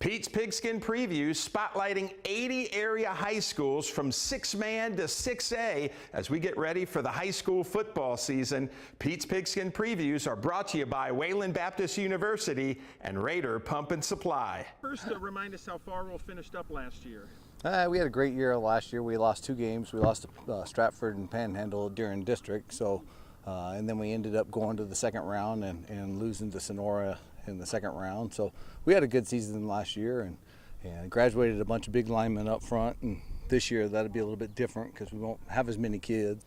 Pete's Pigskin Previews spotlighting 80 area high schools from 6-man to 6A as we get ready for the high school football season. Pete's Pigskin Previews are brought to you by Wayland Baptist University and Raider Pump and Supply. First, remind us how Farwell finished up last year. We had a great year last year. We lost 2 games. We lost to Stratford and Panhandle during district. And then we ended up going to the second round and losing to Sonora in the second round. So we had a good season last year and graduated a bunch of big linemen up front. And this year that'll be a little bit different because we won't have as many kids.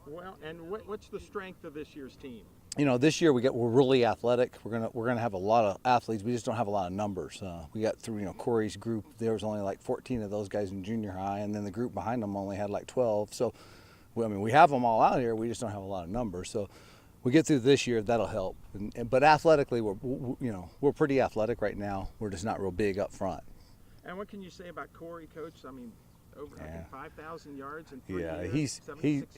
Well, and what's the strength of this year's team? You know, this year we're really athletic. We're gonna have a lot of athletes. We just don't have a lot of numbers. We got through, Corey's group. There was only like 14 of those guys in junior high, and then the group behind them only had like 12. So, we have them all out here. We just don't have a lot of numbers. So, we get through this year, that'll help. But athletically, we're pretty athletic right now. We're just not real big up front. And what can you say about Corey, Coach? I think 5,000 yards and 76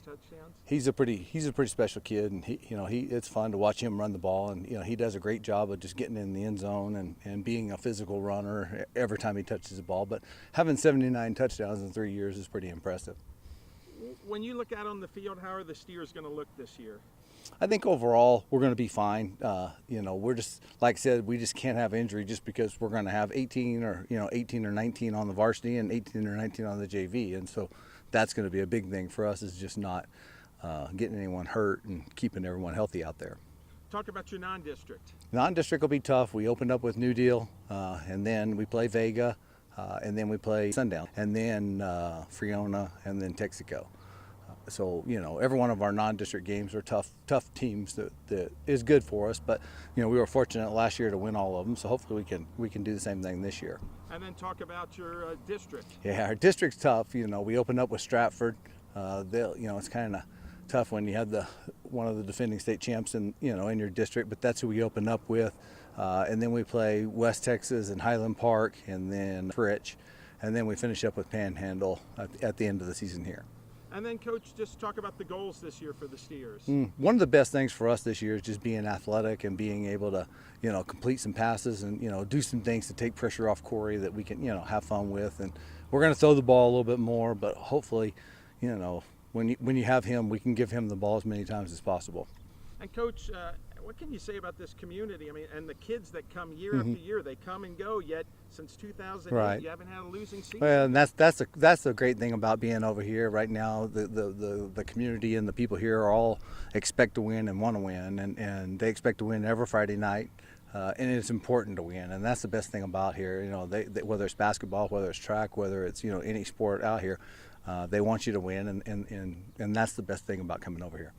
touchdowns. He's a pretty special kid, and it's fun to watch him run the ball, and he does a great job of just getting in the end zone and being a physical runner every time he touches the ball. But having 79 touchdowns in 3 years is pretty impressive. When you look out on the field, how are the Steers going to look this year? I think overall we're going to be fine. We're just, like I said, we just can't have injury just because we're going to have 18 or 19 on the varsity and 18 or 19 on the JV, and so that's going to be a big thing for us, is just not getting anyone hurt and keeping everyone healthy out there. Talk about your non-district. Non-district will be tough. We opened up with New Deal, and then we play Vega, and then we play Sundown, and then Friona, and then Texaco. So, every one of our non-district games are tough teams that is good for us. But, we were fortunate last year to win all of them. So hopefully we can do the same thing this year. And then talk about your district. Yeah, our district's tough. We opened up with Stratford. It's kind of tough when you have one of the defending state champs in your district. But that's who we opened up with. And then we play West Texas and Highland Park, and then Fritch, and then we finish up with Panhandle at the end of the season here. And then, Coach, just talk about the goals this year for the Steers. One of the best things for us this year is just being athletic and being able to, complete some passes and, do some things to take pressure off Corey that we can, have fun with. And we're going to throw the ball a little bit more, but hopefully, when you have him, we can give him the ball as many times as possible. And, Coach, what can you say about this community? And the kids that come year after year, they come and go, yet since 2008, right, you haven't had a losing season. Well, and that's the great thing about being over here right now. The community and the people here are all expect to win and want to win, and they expect to win every Friday night. And it's important to win, and that's the best thing about here. They, whether it's basketball, whether it's track, whether it's any sport out here, they want you to win, and that's the best thing about coming over here.